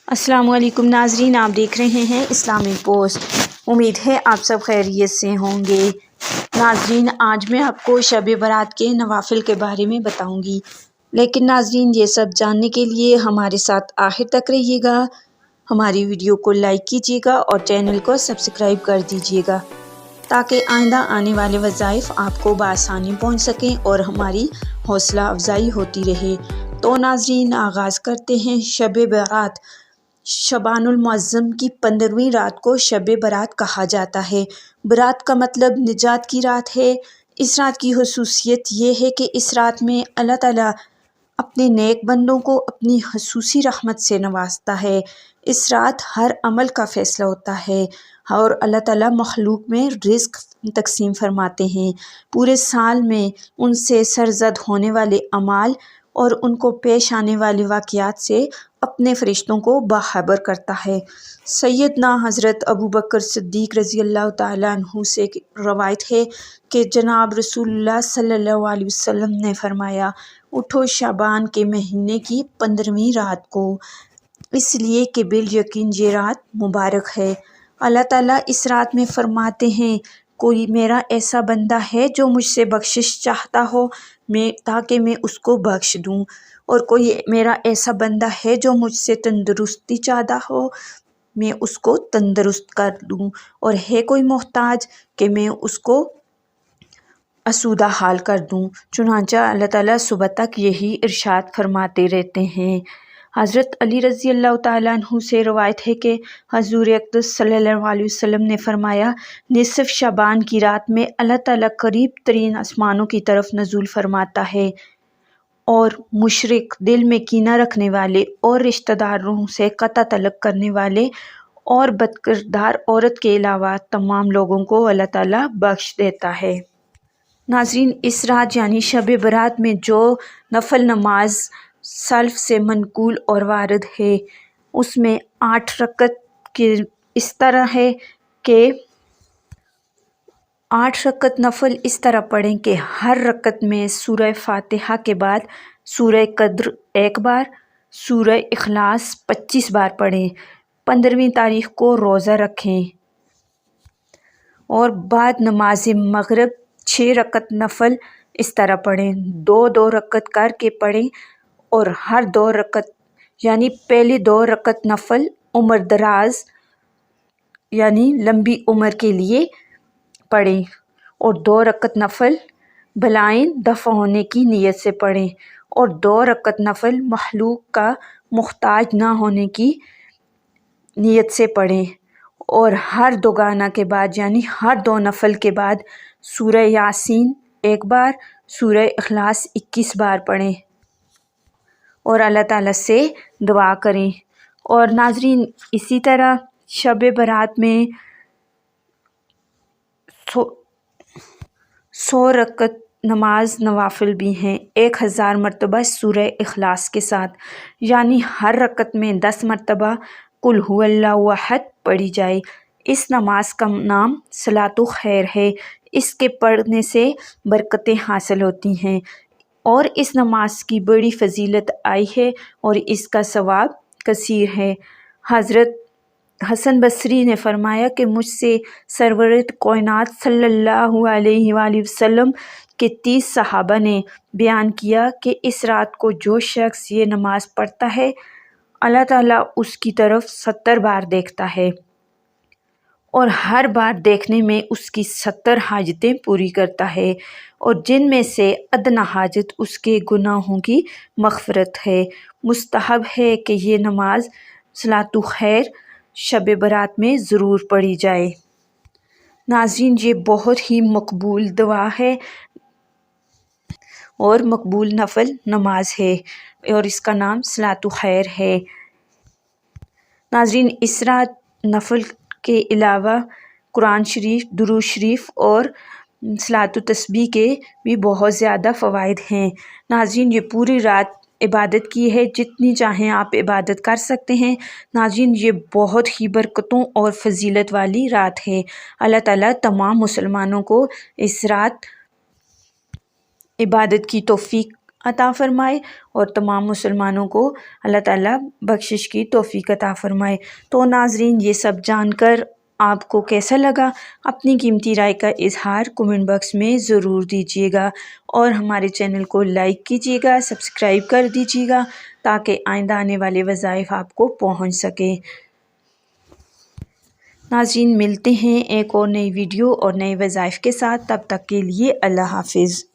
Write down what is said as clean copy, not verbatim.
अस्सलाम वालेकुम नाजरीन, आप देख रहे हैं इस्लामिक पोस्ट। उम्मीद है आप सब खैरियत से होंगे। नाजरीन, आज मैं आपको शब बारात के नवाफिल के बारे में बताऊंगी, लेकिन नाजरीन ये सब जानने के लिए हमारे साथ आखिर तक रहिएगा। हमारी वीडियो को लाइक कीजिएगा और चैनल को सब्सक्राइब कर दीजिएगा ताकि आइंदा आने वाले वज़ाइफ आपको बआसानी पहुँच सकें और हमारी हौसला अफजाई होती रहे। तो नाजरीन, आगाज़ करते हैं। शब बारात शबानुल मुअज़्ज़म की 15वीं रात को शब बारात कहा जाता है। बारात का मतलब निजात की रात है। इस रात की खुसूसियत ये है कि इस रात में अल्लाह ताला अपने नेक बंदों को अपनी खसूसी रहमत से नवाजता है। इस रात हर अमल का फ़ैसला होता है और अल्लाह ताला मखलूक में रिज़्क तकसीम फरमाते हैं। पूरे साल में उनसे सरज़द होने वाले अमाल और उनको पेश आने वाले वाक़यात से अपने फ़रिश्तों को बाखबर करता है। सैयदना हज़रत अबू बकर सिद्दीक़ रज़ी अल्लाह तआला अन्हु से रवायत है कि जनाब रसूलुल्लाह सल्लल्लाहु अलैहि वसल्लम ने फरमाया, उठो शाबान के महीने की 15वीं रात को, इसलिए कि बिल यकीन ये रात मुबारक है। अल्लाह ताला इस रात में फरमाते हैं, कोई मेरा ऐसा बंदा है जो मुझसे बख्शिश चाहता हो ताकि मैं उसको बख्श दूँ, और कोई मेरा ऐसा बंदा है जो मुझसे तंदुरुस्ती चाहता हो मैं उसको तंदुरुस्त कर दूँ, और है कोई मोहताज कि मैं उसको आसूदा हाल कर दूँ। चुनांचा अल्लाह ताला सुबह तक यही इरशाद फरमाते रहते हैं। हज़रत अली रज़ी अल्लाह तआला अन्हु से रवायत है कि हज़ूर अक़दस सल्लल्लाहु अलैहि वसल्लम ने फरमाया, निसफ़ शाबान की रात में अल्लाह ताला करीब तरीन आसमानों की तरफ नज़ूल फरमाता है और मुशरिक, दिल में कीना रखने वाले और रिश्तेदारों से क़ता तलब करने वाले और बदकिरदार औरत के अलावा तमाम लोगों को अल्लाह ताला बख्श देता है। नाज़रीन, इस रात यानी शब बारात में जो नफल नमाज सल्फ़ से मनकूल और वारिद है, उसमें 8 रकत के इस तरह है कि 8 रकत नफल इस तरह पढ़ें कि हर रकत में सूरह फातिहा के बाद सूरह कद्र 1 बार, सूरह इखलास 25 बार पढ़ें। 15वीं तारीख को रोज़ा रखें और बाद नमाज मगरिब 6 रकत नफल इस तरह पढ़ें, 2-2 रकत करके पढ़ें, और हर 2 रकत यानी पहली 2 रकत नफल उम्र दराज यानी लंबी उम्र के लिए पढ़ें, और 2 रकत नफल बलाएं दफ़ा होने की नीयत से पढ़ें, और 2 रकत नफल महलूक का मुख्ताज ना होने की नीयत से पढ़ें, और हर दोगाना के बाद यानी हर 2 नफल के बाद सूरह यासीन 1 बार, सूरह इखलास 21 बार पढ़ें और अल्लाह ताला से दुआ करें। और नाजरीन, इसी तरह शब बारात में 100 रकत नमाज नवाफिल भी हैं, 1000 मरतबा सूरह इखलास के साथ, यानी हर रकत में 10 मरतबा कुल हुवल्लाहु अहद पढ़ी जाए। इस नमाज का नाम सलातु खैर है। इसके पढ़ने से बरकतें हासिल होती हैं और इस नमाज की बड़ी फजीलत आई है और इसका सवाब कसीर है। हज़रत हसन बसरी ने फरमाया कि मुझसे सरवरत कायनात सल्लल्लाहु अलैहि वसल्लम के 30 सहाबा ने बयान किया कि इस रात को जो शख्स ये नमाज पढ़ता है, अल्लाह ताला उसकी तरफ 70 बार देखता है और हर बार देखने में उसकी 70 हाजतें पूरी करता है, और जिनमें से अदना हाजत उसके गुनाहों की मग़फ़िरत है। मुस्तहब है कि ये नमाज सलातु खैर शब बारात में ज़रूर पढ़ी जाए। नाज़रीन, ये बहुत ही मकबूल दुआ है और मकबूल नफल नमाज है और इसका नाम सलातु खैर है। नाज़रीन, इस रात नफल के अलावा कुरान शरीफ, दुरूद शरीफ और सलातु तस्बीह के भी बहुत ज़्यादा फ़वाइद हैं। नाज़रीन, ये पूरी रात इबादत की है, जितनी चाहें आप इबादत कर सकते हैं। नाज़रीन, ये बहुत ही बरकतों और फजीलत वाली रात है। अल्लाह ताला तमाम मुसलमानों को इस रात इबादत की तौफीक عطا فرمائے اور تمام مسلمانوں کو اللہ تعالیٰ بخشش کی توفیق عطا فرمائے۔ تو ناظرین، یہ سب جان کر آپ کو کیسا لگا؟ اپنی قیمتی رائے کا اظہار کمنٹ باکس میں ضرور دیجیے گا، اور ہمارے چینل کو لائک کیجیے گا، سبسکرائب کر دیجیے گا تاکہ آئندہ آنے والے وظائف آپ کو پہنچ سکے۔ ناظرین، ملتے ہیں ایک اور نئی ویڈیو اور نئے وظائف کے ساتھ، تب تک کے لیے اللہ حافظ۔